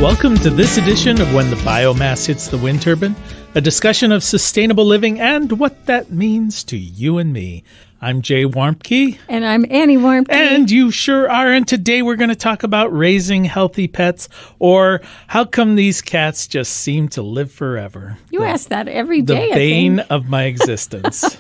Welcome to this edition of When the Biomass Hits the Wind Turbine, a discussion of sustainable living and what that means to you and me. I'm Jay Warmke. And I'm Annie Warmke. And you sure are. And today we're going to talk about raising healthy pets, or how come these cats just seem to live forever. You ask that every day, the bane of my existence.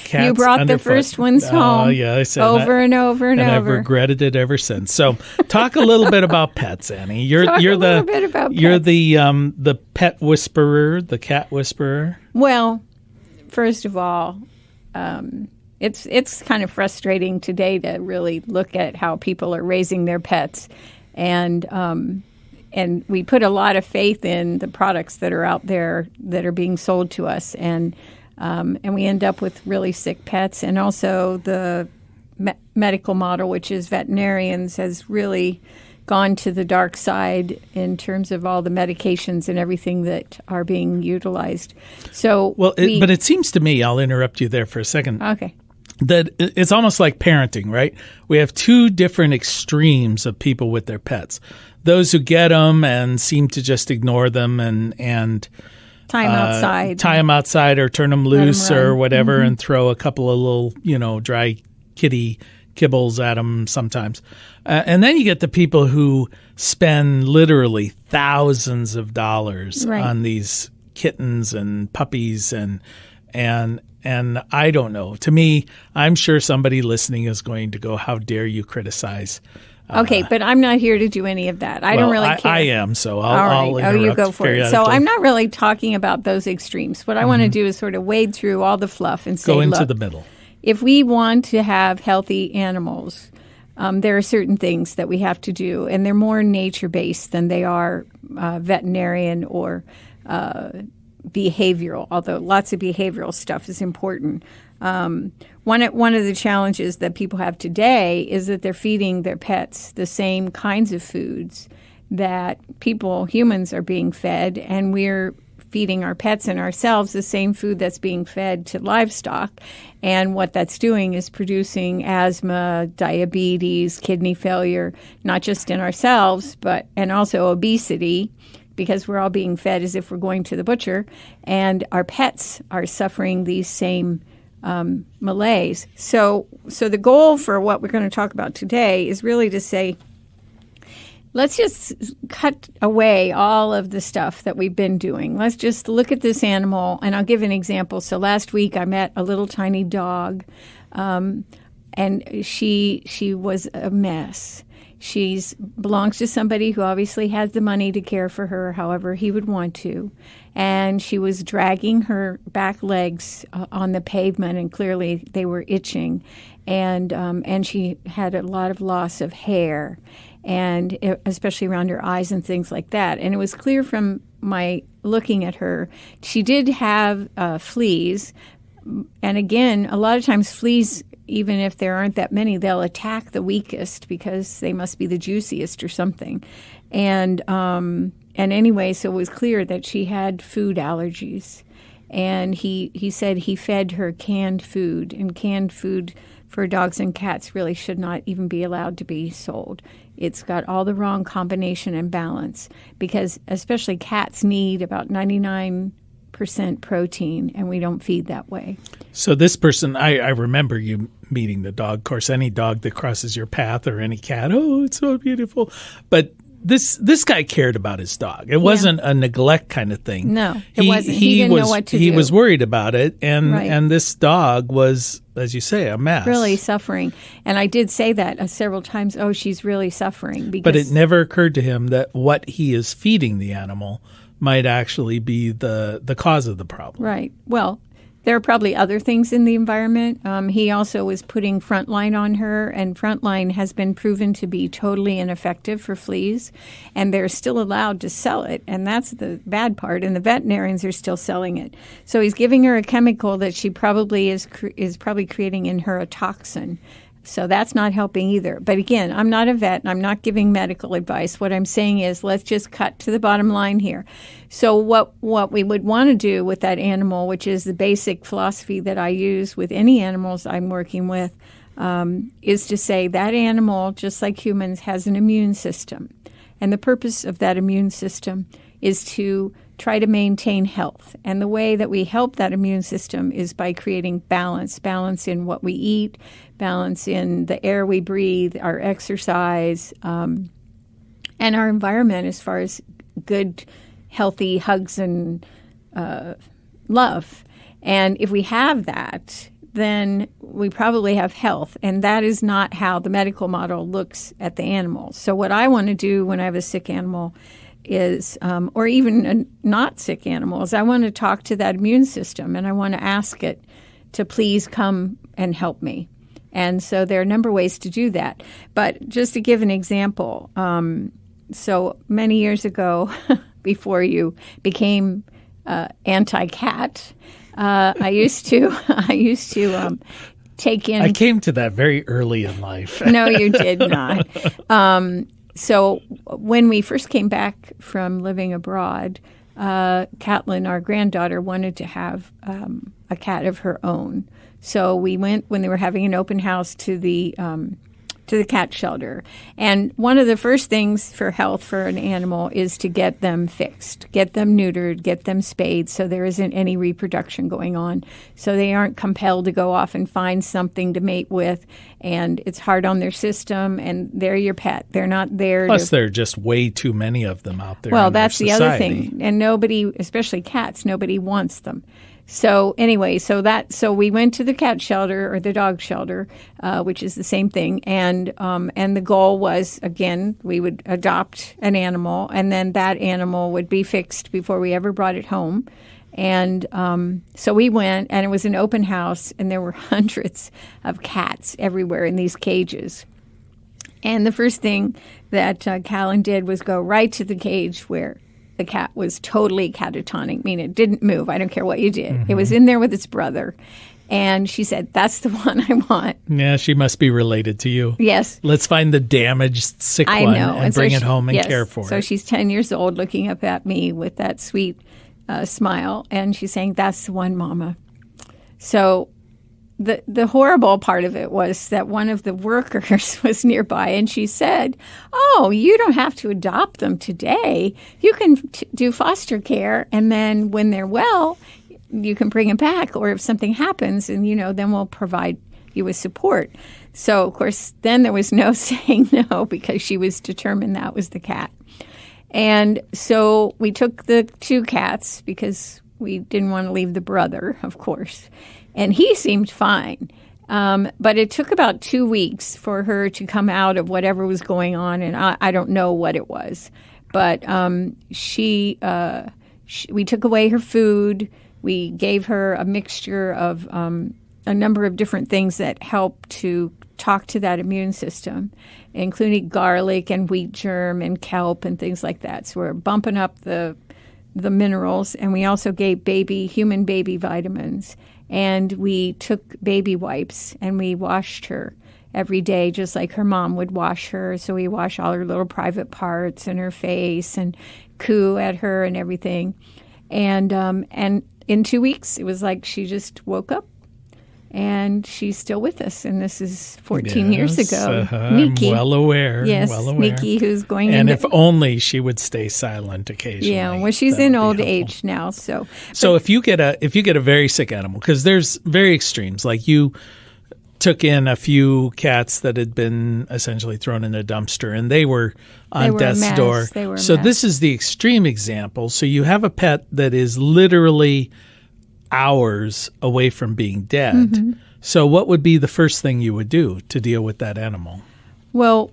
Cats you brought underfoot. The first ones home yeah, I said over that, and over and over. I've regretted it ever since. So talk a little bit about pets, Annie. You're the pet whisperer, the cat whisperer. Well, first of all, it's kind of frustrating today to really look at how people are raising their pets, and we put a lot of faith in the products that are out there that are being sold to us, and we end up with really sick pets. And also the medical model, which is veterinarians, has really gone to the dark side in terms of all the medications and everything that are being utilized. So, but it seems to me, I'll interrupt you there for a second. Okay. That it's almost like parenting, right? We have two different extremes of people with their pets. Those who get them and seem to just ignore them and tie them outside or turn them loose or whatever, and throw a couple of little, dry kitty kibbles at them sometimes. And then you get the people who spend literally thousands of dollars on these kittens and puppies and I don't know. To me, I'm sure somebody listening is going to go, how dare you criticize? Okay, but I'm not here to do any of that. I don't really care. I am, so I'll interrupt. Oh, you go for it. So I'm not really talking about those extremes. What I want to do is sort of wade through all the fluff and say, go into the middle. If we want to have healthy animals, there are certain things that we have to do, and they're more nature-based than they are veterinarian or behavioral, although lots of behavioral stuff is important. One of the challenges that people have today is that they're feeding their pets the same kinds of foods that humans are being fed, and we're feeding our pets and ourselves the same food that's being fed to livestock. And what that's doing is producing asthma, diabetes, kidney failure, not just in ourselves, and also obesity, because we're all being fed as if we're going to the butcher, and our pets are suffering these same malaise. So the goal for what we're going to talk about today is really to say, let's just cut away all of the stuff that we've been doing. Let's just look at this animal, and I'll give an example. So last week I met a little tiny dog, and she was a mess. She belongs to somebody who obviously has the money to care for her however he would want to. And she was dragging her back legs on the pavement, and clearly they were itching. And she had a lot of loss of hair, and especially around her eyes and things like that. And it was clear from my looking at her, she did have fleas. And again, a lot of times fleas, even if there aren't that many, they'll attack the weakest because they must be the juiciest or something. And anyway, so it was clear that she had food allergies. And he said he fed her canned food, and canned food for dogs and cats really should not even be allowed to be sold. It's got all the wrong combination and balance, because especially cats need about 99% protein, and we don't feed that way. So this person, I remember you meeting the dog. Of course, any dog that crosses your path, or any cat, oh, it's so beautiful. But this guy cared about his dog. It wasn't a neglect kind of thing. No, it wasn't. He didn't know what to do. He was worried about it, and this dog was, as you say, a mess. Really suffering. And I did say that several times, oh, she's really suffering. But it never occurred to him that what he is feeding the animal might actually be the cause of the problem. Right. Well, there are probably other things in the environment. He also was putting Frontline on her, and Frontline has been proven to be totally ineffective for fleas, and they're still allowed to sell it, and that's the bad part, and the veterinarians are still selling it. So he's giving her a chemical that she probably is probably creating in her a toxin. So that's not helping either. But again, I'm not a vet, and I'm not giving medical advice. What I'm saying is, let's just cut to the bottom line here. So what we would want to do with that animal, which is the basic philosophy that I use with any animals I'm working with, is to say that animal, just like humans, has an immune system. And the purpose of that immune system is to try to maintain health. And the way that we help that immune system is by creating balance in what we eat, balance in the air we breathe, our exercise, and our environment as far as good, healthy hugs and love. And if we have that, then we probably have health. And that is not how the medical model looks at the animal. So what I want to do when I have a sick animal is, or even a not sick animal, is I want to talk to that immune system and I want to ask it to please come and help me. And so there are a number of ways to do that. But just to give an example, so many years ago, before you became anti-cat, I used to take in. I came to that very early in life. No, you did not. So when we first came back from living abroad, Catelyn, our granddaughter, wanted to have a cat of her own. So we went when they were having an open house to the cat shelter. And one of the first things for health for an animal is to get them fixed, get them neutered, get them spayed so there isn't any reproduction going on. So they aren't compelled to go off and find something to mate with. And it's hard on their system, and they're your pet. They're not there. Plus, there are just way too many of them out there. Well, that's the other thing. And nobody, especially cats, nobody wants them. So anyway, so we went to the cat shelter or the dog shelter, which is the same thing, and the goal was, again, we would adopt an animal, and then that animal would be fixed before we ever brought it home. And so we went, and it was an open house, and there were hundreds of cats everywhere in these cages. And the first thing that Callan did was go right to the cage where the cat was totally catatonic, meaning it didn't move. I don't care what you did. Mm-hmm. It was in there with its brother. And she said, that's the one I want. Yeah, she must be related to you. Yes. Let's find the damaged, sick one and bring it home and care for it. So she's 10 years old looking up at me with that sweet smile. And she's saying, that's the one, Mama. So the horrible part of it was that one of the workers was nearby, and she said, oh, you don't have to adopt them today. You can do foster care, and then when they're well, you can bring them back. Or if something happens, and then we'll provide you with support. So, of course, then there was no saying no because she was determined that was the cat. And so we took the two cats because we didn't want to leave the brother, of course. And he seemed fine. But it took about 2 weeks for her to come out of whatever was going on, and I don't know what it was. But we took away her food. We gave her a mixture of a number of different things that help to talk to that immune system, including garlic and wheat germ and kelp and things like that. So we're bumping up the minerals, and we also gave human baby vitamins. And we took baby wipes, and we washed her every day, just like her mom would wash her. So we wash all her little private parts and her face and coo at her and everything. And in 2 weeks, it was like she just woke up. And she's still with us, and this is 14 years ago. Nikki. I'm well aware. Yes, well aware. Nikki, who's going And if only she would stay silent occasionally. Yeah, well, she's in old age now, so. So if you get a very sick animal, because there's very extremes, like you took in a few cats that had been essentially thrown in a dumpster, and they were on death's door. So this is the extreme example. So you have a pet that is literally hours away from being dead. Mm-hmm. So what would be the first thing you would do to deal with that animal? Well,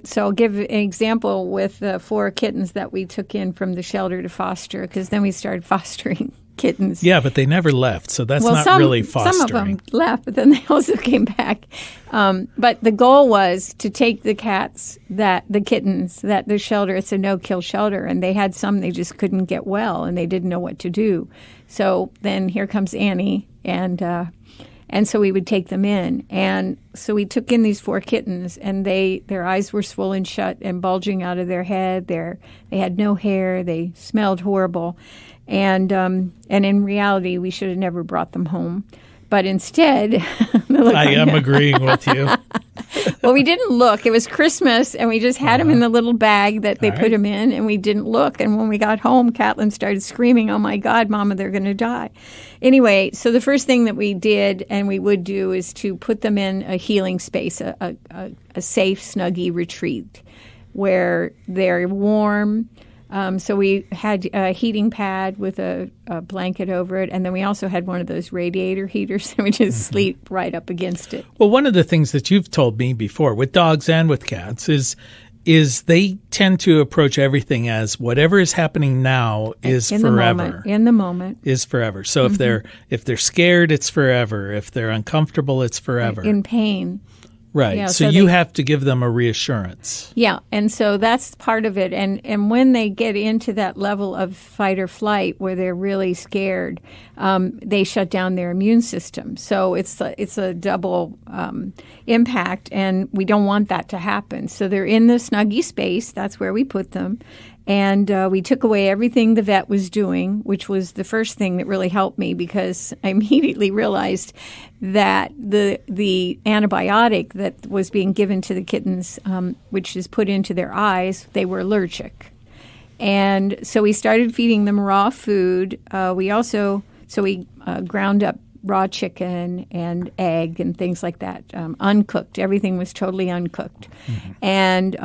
so I'll give an example with the 4 kittens that we took in from the shelter to foster, because then we started fostering kittens. Yeah, but they never left, so that's not really fostering. Some of them left, but then they also came back. But the goal was to take the kittens, that the shelter, it's a no-kill shelter, and they had some they just couldn't get well, and they didn't know what to do. So then here comes Annie, and so we would take them in. And so we took in these 4 kittens, and their eyes were swollen shut and bulging out of their head. They had no hair. They smelled horrible. And in reality, we should have never brought them home. But instead, I am agreeing with you. Well, we didn't look. It was Christmas, and we just had them in the little bag that they put them in, and we didn't look. And when we got home, Catelyn started screaming, "Oh, my God, Mama, they're going to die." Anyway, so the first thing that we did and we would do is to put them in a healing space, a safe, snuggy retreat where they're warm. So we had a heating pad with a blanket over it, and then we also had one of those radiator heaters, and we just sleep right up against it. Well, one of the things that you've told me before with dogs and with cats is they tend to approach everything as whatever is happening now is forever. In the moment. Is forever. So if they're scared, it's forever. If they're uncomfortable, it's forever. In pain. Right. Yeah, so you have to give them a reassurance. Yeah. And so that's part of it. And when they get into that level of fight or flight where they're really scared, they shut down their immune system. So it's a double impact, and we don't want that to happen. So they're in the Snuggie space. That's where we put them. And we took away everything the vet was doing, which was the first thing that really helped me, because I immediately realized that the antibiotic that was being given to the kittens, which is put into their eyes, they were allergic. And so we started feeding them raw food. We ground up raw chicken and egg and things like that, uncooked. Everything was totally uncooked. And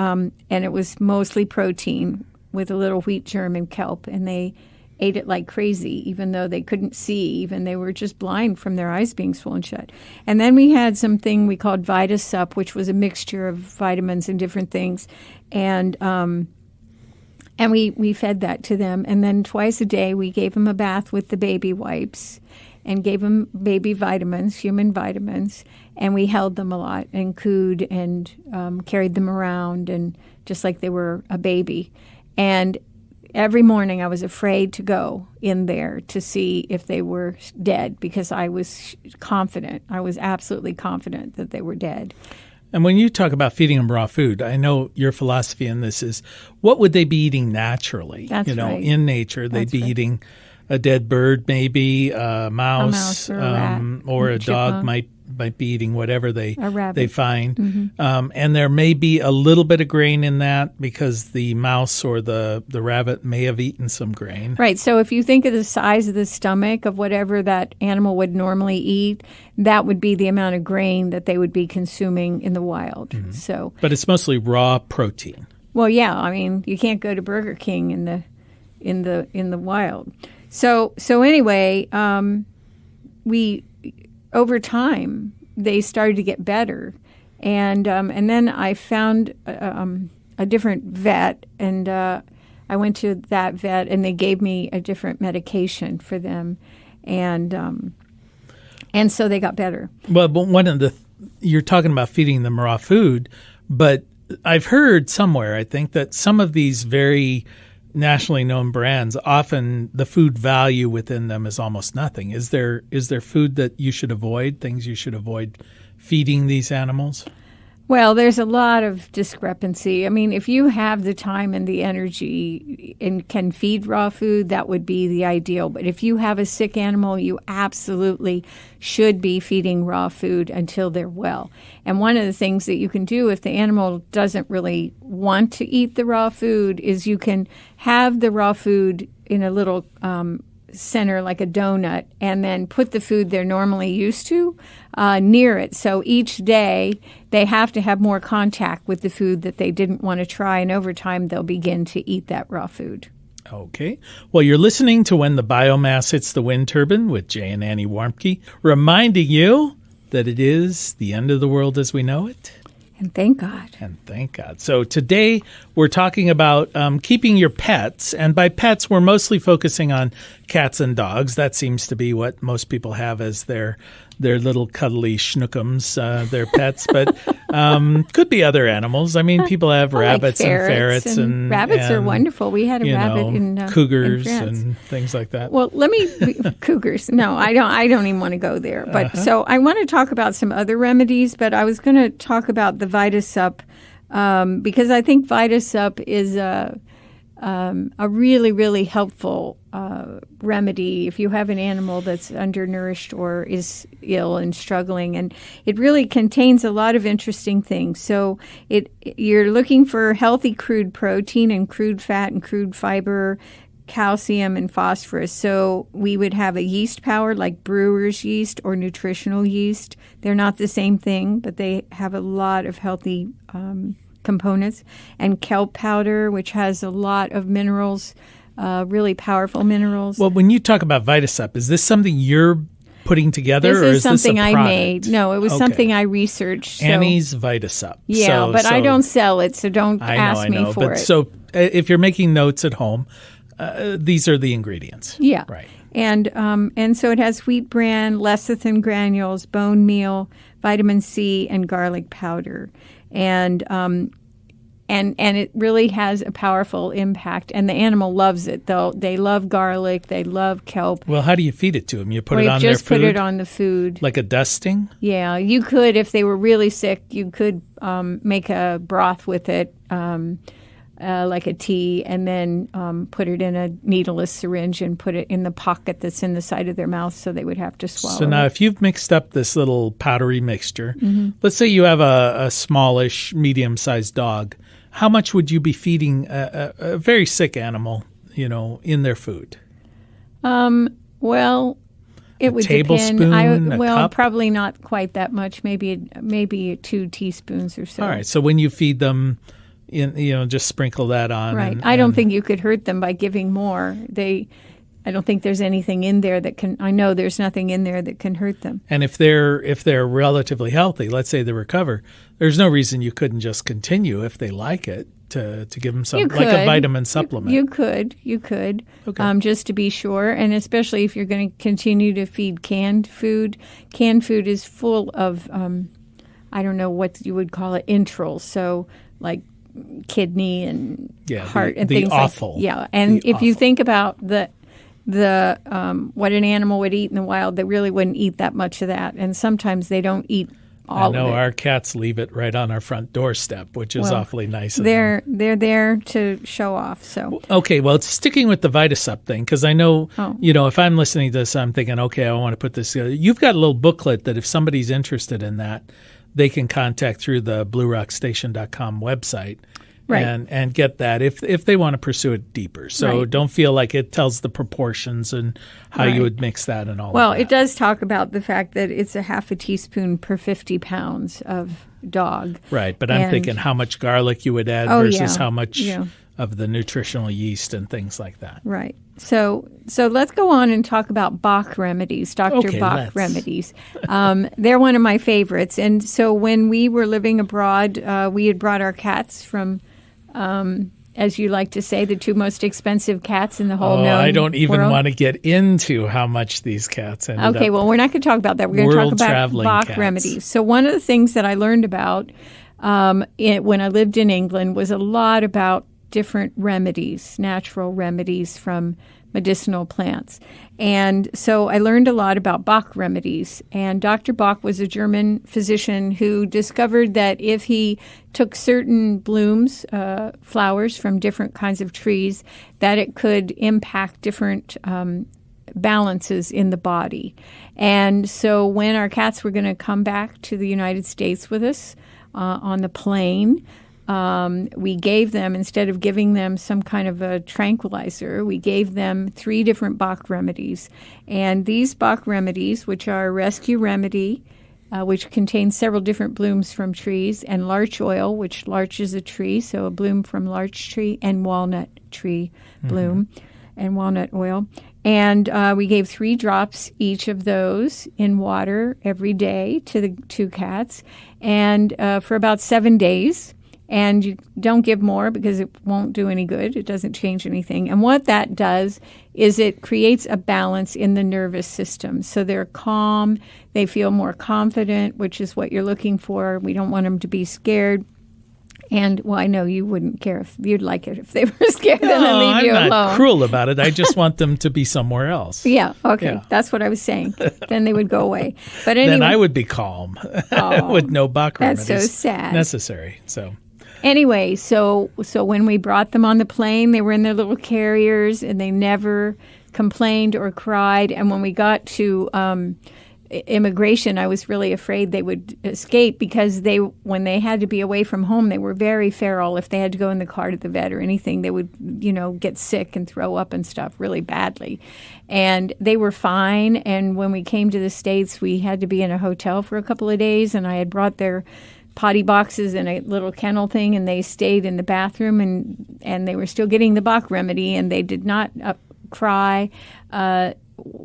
it was mostly protein with a little wheat germ and kelp, and they ate it like crazy, even though they couldn't see, even they were just blind from their eyes being swollen shut. And then we had something we called VitaSup, which was a mixture of vitamins and different things, and we fed that to them. And then twice a day we gave them a bath with the baby wipes and gave them baby vitamins, human vitamins, and we held them a lot and cooed and carried them around, and just like they were a baby. And every morning I was afraid to go in there to see if they were dead, because I was confident. I was absolutely confident that they were dead. And when you talk about feeding them raw food, I know your philosophy in this is, what would they be eating naturally? That's right. In nature, they'd be eating a dead bird, maybe a mouse, or a rat, or a dog chipmunk. might be eating whatever they find. Mm-hmm. And there may be a little bit of grain in that, because the mouse or the rabbit may have eaten some grain. Right. So if you think of the size of the stomach of whatever that animal would normally eat, that would be the amount of grain that they would be consuming in the wild. So, but it's mostly raw protein. Well, yeah. I mean, you can't go to Burger King in the wild. So anyway, we over time they started to get better, and then I found a different vet, and I went to that vet, and they gave me a different medication for them, and so they got better. Well, but you're talking about feeding them raw food, but I've heard somewhere, I think, that some of these very nationally known brands, often the food value within them is almost nothing. Is there food that you should avoid, things you should avoid feeding these animals? Well, there's a lot of discrepancy. I mean, if you have the time and the energy and can feed raw food, that would be the ideal. But if you have a sick animal, you absolutely should be feeding raw food until they're well. And one of the things that you can do if the animal doesn't really want to eat the raw food is you can have the raw food in a little center like a donut, and then put the food they're normally used to near it. So each day they have to have more contact with the food that they didn't want to try, and over time they'll begin to eat that raw food. Okay. Well, you're listening to When the Biomass Hits the Wind Turbine with Jay and Annie Warmke, reminding you that it is the end of the world as we know it. And thank God. And thank God. So today we're talking about keeping your pets. And by pets, we're mostly focusing on cats and dogs. That seems to be what most people have as their little cuddly schnookums, their pets. But could be other animals. I mean, people have rabbits like and ferrets. And rabbits are wonderful. We had a rabbit in cougars in France. and things like that. Well, cougars. No, I don't even want to go there. But so I want to talk about some other remedies, but I was going to talk about the VitaSup because I think VitaSup is a really, really helpful remedy if you have an animal that's undernourished or is ill and struggling. And it really contains a lot of interesting things. So you're looking for healthy crude protein and crude fat and crude fiber, calcium and phosphorus. So we would have a yeast power like brewer's yeast or nutritional yeast. They're not the same thing, but they have a lot of healthy components. And kelp powder, which has a lot of minerals, really powerful minerals. Well, when you talk about VitaSup, is this something you're putting together, or is something this a I product? made. No, it was something I researched. Annie's VitaSup. Yeah, but I don't sell it, so don't ask me for but it. So if you're making notes at home, these are the ingredients. Yeah. Right. And so it has wheat bran, lecithin granules, bone meal, vitamin C, and garlic powder. And it really has a powerful impact. And the animal loves it, though. They love garlic. They love kelp. Well, how do you feed it to them? You put it on their food? Just put it on the food. Like a dusting? Yeah. You could, if they were really sick, you could make a broth with it, like a tea, and then put it in a needleless syringe and put it in the pocket that's in the side of their mouth so they would have to swallow So now if you've mixed up this little powdery mixture, let's say you have a smallish, medium-sized dog, how much would you be feeding a very sick animal, in their food? Well, it would tablespoon, depend. a cup? Probably not quite that much, maybe 2 teaspoons or so. All right, so when you feed them, just sprinkle that on. Right. I don't think you could hurt them by giving more. I don't think there's anything in there that can. I know there's nothing in there that can hurt them. And if they're relatively healthy, let's say they recover, there's no reason you couldn't just continue if they like it to give them some like a vitamin supplement. You could, Okay. just to be sure, and especially if you're going to continue to feed canned food. Canned food is full of I don't know what you would call it, entrails. So like kidney and heart and things offal. And if you think about the what an animal would eat in the wild, they really wouldn't eat that much of that, and sometimes they don't eat all of it. I know our cats leave it right on our front doorstep, which is awfully nice of they're them. They're there to show off. So okay, well, sticking with the VitaSup thing, because I know if I'm listening to this, I'm thinking, okay, I want to put this together. You've got a little booklet that if somebody's interested in that, they can contact through the BlueRockStation.com website. Right. And get that if they want to pursue it deeper. So don't feel like it tells the proportions and how you would mix that and all of that. Well, it does talk about the fact that it's a half a teaspoon per 50 pounds of dog. Right, but I'm thinking how much garlic you would add versus how much of the nutritional yeast and things like that. Right. So let's go on and talk about Bach remedies, Dr. Bach let's. remedies. They're one of my favorites. And so when we were living abroad, we had brought our cats from as you like to say, the 2 most expensive cats in the whole known world. I don't even want to get into how much these cats ended up. Okay, well, we're not going to talk about that. We're going to talk about Bach cats. remedies. So one of the things that I learned about when I lived in England was a lot about different remedies, natural remedies from medicinal plants. And so I learned a lot about Bach remedies. And Dr. Bach was a German physician who discovered that if he took certain blooms, flowers from different kinds of trees, that it could impact different balances in the body. And so when our cats were going to come back to the United States with us on the plane, we gave them, instead of giving them some kind of a tranquilizer, we gave them 3 different Bach remedies. And these Bach remedies, which are a rescue remedy, which contains several different blooms from trees, and larch oil, which larch is a tree, so a bloom from larch tree, and walnut tree bloom, and walnut oil. And we gave 3 drops each of those in water every day to the 2 cats, and for about 7 days. And you don't give more because it won't do any good. It doesn't change anything. And what that does is it creates a balance in the nervous system. So they're calm. They feel more confident, which is what you're looking for. We don't want them to be scared. And, well, I know you wouldn't care if you'd like it if they were scared and then leave you alone. I'm not cruel about it. I just want them to be somewhere else. Yeah, okay. Yeah. That's what I was saying. Then they would go away. But anyway, then I would be calm with no Bach remedies that's so sad. necessary. So. Anyway, so when we brought them on the plane, they were in their little carriers, and they never complained or cried. And when we got to immigration, I was really afraid they would escape because when they had to be away from home, they were very feral. If they had to go in the car to the vet or anything, they would, get sick and throw up and stuff really badly. And they were fine. And when we came to the States, we had to be in a hotel for a couple of days, and I had brought their potty boxes and a little kennel thing, and they stayed in the bathroom, and they were still getting the Bach remedy, and they did not cry.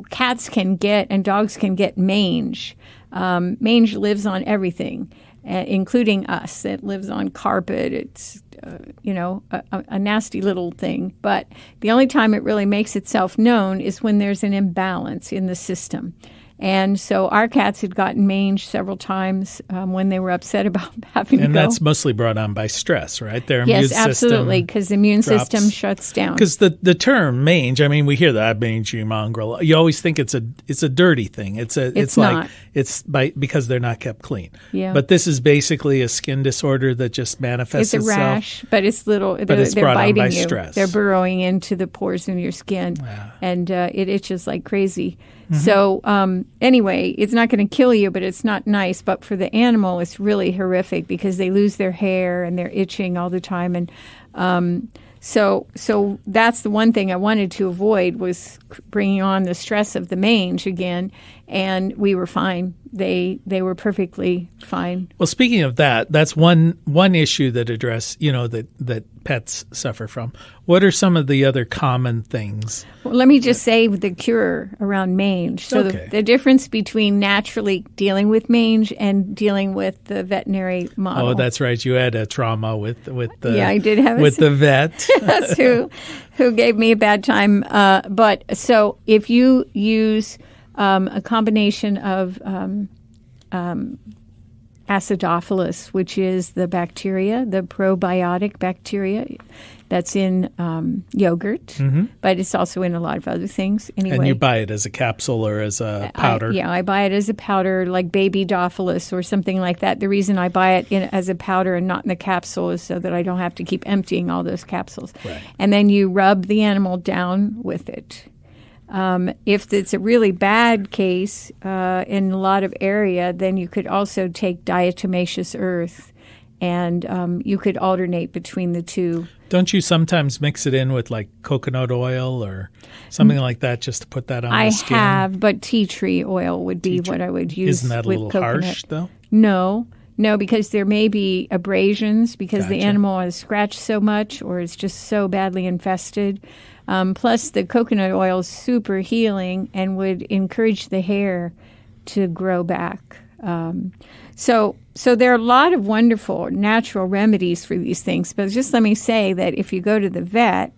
Cats can get and dogs can get mange. Mange lives on everything, including us. It lives on carpet. It's a nasty little thing. But the only time it really makes itself known is when there's an imbalance in the system. And so our cats had gotten mange several times when they were upset about having to go. And that's mostly brought on by stress, right? Their immune system. Yes, absolutely, because the immune system shuts down. Because the term mange, I mean, we hear that mange, you mongrel. You always think it's a dirty thing. It's not. Because they're not kept clean. Yeah. But this is basically a skin disorder that just manifests itself. It's a rash, but it's little. But it's brought biting on by you. stress. They're burrowing into the pores in your skin, and it itches like crazy. Mm-hmm. So anyway, it's not going to kill you, but it's not nice. But for the animal, it's really horrific because they lose their hair and they're itching all the time. And so that's the one thing I wanted to avoid was bringing on the stress of the mange again. And we were fine. They were perfectly fine. Well, speaking of that, that's one issue that that pets suffer from. What are some of the other common things? Well, let me just say the cure around mange. So the difference between naturally dealing with mange and dealing with the veterinary model. Oh, that's right. You had a trauma with the I did have the vet. That's who gave me a bad time. But so if you use a combination of Acidophilus, which is the bacteria, the probiotic bacteria that's in yogurt, but it's also in a lot of other things. Anyway, and you buy it as a capsule or as a powder? I buy it as a powder, like baby Dophilus or something like that. The reason I buy it as a powder and not in the capsule is so that I don't have to keep emptying all those capsules. Right. And then you rub the animal down with it. If it's a really bad case in a lot of area, then you could also take diatomaceous earth, and you could alternate between the two. Don't you sometimes mix it in with like coconut oil or something like that just to put that on the skin? I have, but tea tree oil would be what I would use. Isn't that a little harsh, though? No, because there may be abrasions because the animal has scratched so much or is just so badly infested. Plus, the coconut oil is super healing and would encourage the hair to grow back. So there are a lot of wonderful natural remedies for these things. But just let me say that if you go to the vet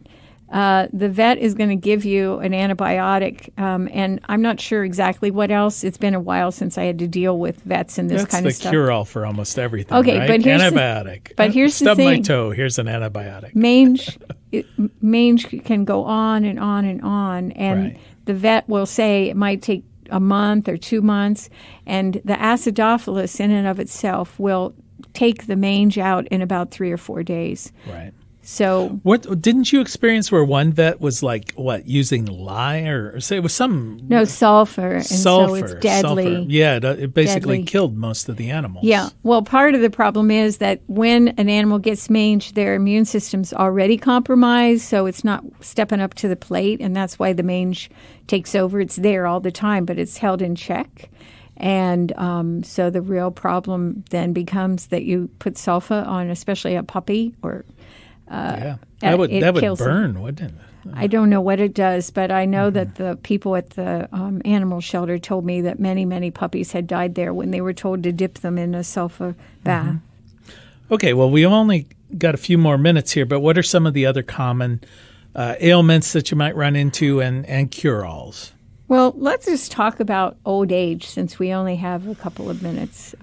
is going to give you an antibiotic, and I'm not sure exactly what else. It's been a while since I had to deal with vets and this kind of stuff. That's the cure-all for almost everything, okay, right? But here's antibiotic. Here's the thing. Stub my toe, here's an antibiotic. Mange can go on and on and on, and the vet will say it might take a month or 2 months, and the Acidophilus in and of itself will take the mange out in about 3 or 4 days. Right. So what didn't you experience where one vet was using lye or say it was some sulfur and so it's deadly. Sulfur. Yeah, it basically killed most of the animals. Yeah. Well, part of the problem is that when an animal gets mange, their immune system's already compromised, so it's not stepping up to the plate, and that's why the mange takes over. It's there all the time, but it's held in check. And so the real problem then becomes that you put sulfa on, especially a puppy or that would burn, wouldn't it? I don't know what it does, but I know that the people at the animal shelter told me that many, many puppies had died there when they were told to dip them in a sulfa bath. Okay, well, we only got a few more minutes here, but what are some of the other common ailments that you might run into and cure-alls? Well, let's just talk about old age since we only have a couple of minutes.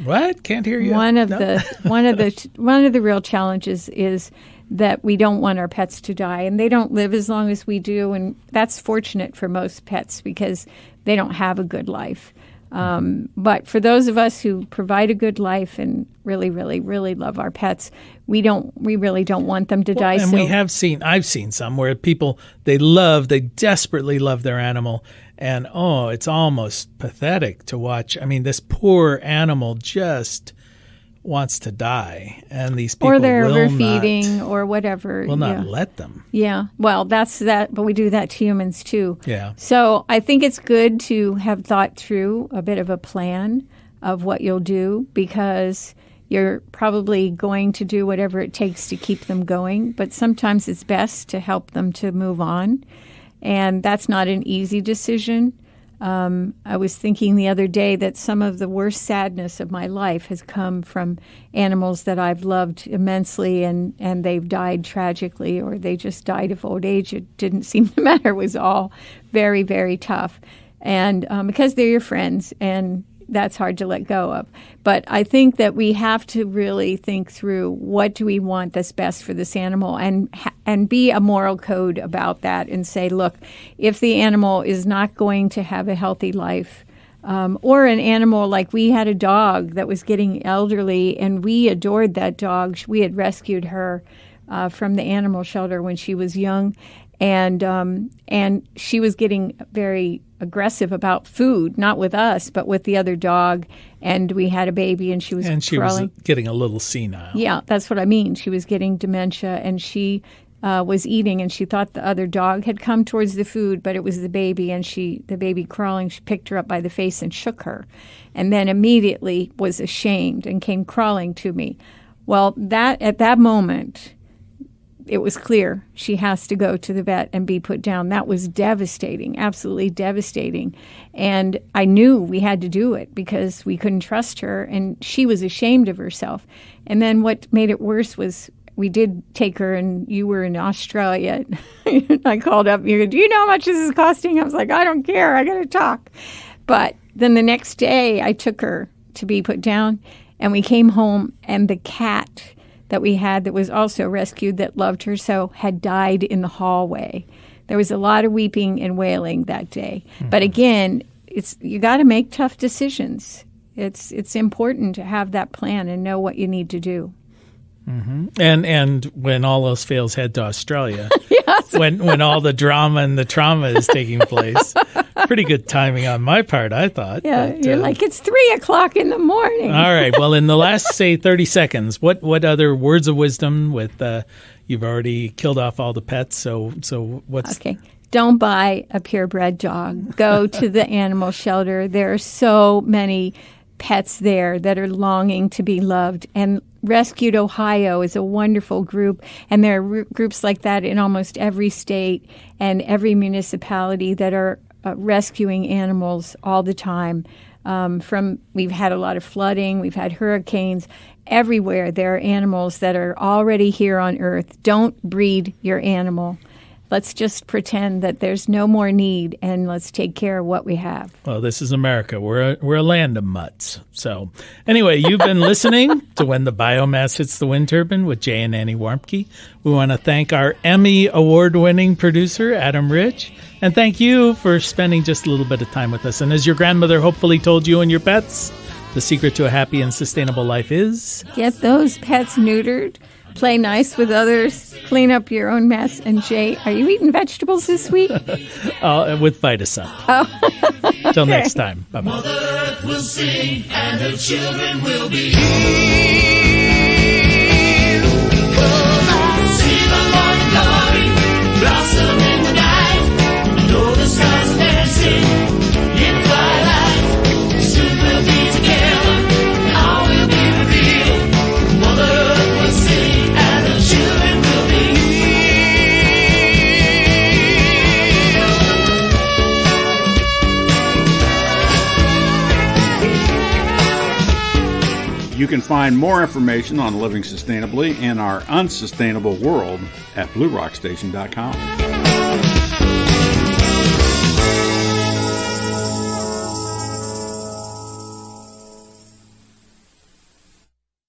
What? Can't hear you. One of the real challenges is that we don't want our pets to die, and they don't live as long as we do, and that's fortunate for most pets because they don't have a good life. But for those of us who provide a good life and really, really, really love our pets, we really don't want them to die. And I've seen some where people, they desperately love their animal. And, it's almost pathetic to watch. I mean, this poor animal just wants to die. And these people or they're overfeeding or whatever. Will not let them. Yeah. Well, that's that. But we do that to humans, too. Yeah. So I think it's good to have thought through a bit of a plan of what you'll do, because you're probably going to do whatever it takes to keep them going. But sometimes it's best to help them to move on. And that's not an easy decision. I was thinking the other day that some of the worst sadness of my life has come from animals that I've loved immensely, and they've died tragically, or they just died of old age. It didn't seem to matter. It was all very, very tough. And because they're your friends, and that's hard to let go of. But I think that we have to really think through, what do we want that's best for this animal, and be a moral code about that, and say, look, if the animal is not going to have a healthy life, or an animal, like we had a dog that was getting elderly, and we adored that dog. We had rescued her from the animal shelter when she was young, and she was getting very aggressive about food, not with us, but with the other dog. And we had a baby, and she was crawling. Was getting a little senile. Yeah, that's what I mean. She was getting dementia, and she was eating, and she thought the other dog had come towards the food, but it was the baby, and the baby crawling. She picked her up by the face and shook her, and then immediately was ashamed and came crawling to me. Well, at that moment, it was clear she has to go to the vet and be put down. That was devastating, absolutely devastating. And I knew we had to do it because we couldn't trust her, and she was ashamed of herself. And then what made it worse was we did take her, and you were in Australia. I called up, you go, do you know how much this is costing? I was like, I don't care, I got to talk. But then the next day I took her to be put down, and we came home, and the cat that we had that was also rescued, that loved her so, had died in the hallway. There was a lot of weeping and wailing that day. Mm-hmm. But again, you got to make tough decisions. It's important to have that plan and know what you need to do. Mm-hmm. And when all else fails, head to Australia. Yes. when all the drama and the trauma is taking place. Pretty good timing on my part, I thought. Yeah, but, you're like, it's 3:00 in the morning. All right. Well, in the last, say, 30 seconds, what other words of wisdom with you've already killed off all the pets, so what's... Okay. Don't buy a purebred dog. Go to the animal shelter. There are so many pets there that are longing to be loved. And Rescued Ohio is a wonderful group, and there are groups like that in almost every state and every municipality that are rescuing animals all the time. We've had a lot of flooding, we've had hurricanes. Everywhere there are animals that are already here on Earth. Don't breed your animal. Let's just pretend that there's no more need, and let's take care of what we have. Well, this is America. We're a land of mutts. So anyway, you've been listening to When the Biomass Hits the Wind Turbine with Jay and Annie Warmke. We want to thank our Emmy award-winning producer, Adam Rich, and thank you for spending just a little bit of time with us. And as your grandmother hopefully told you and your pets, the secret to a happy and sustainable life is... Get those pets neutered. Play nice with others, clean up your own mess. And Jay, are you eating vegetables this week? With Vitasun. Oh. Till next time. Bye-bye. Mother Earth will sing and her children will be healed. 'Cause I see the morning glory blossom in the night. Know the stars are dancing in twilight. Soon we'll be together, all will be revealed. Mother Earth will sing. Children will be You can find more information on living sustainably in our unsustainable world at bluerockstation.com.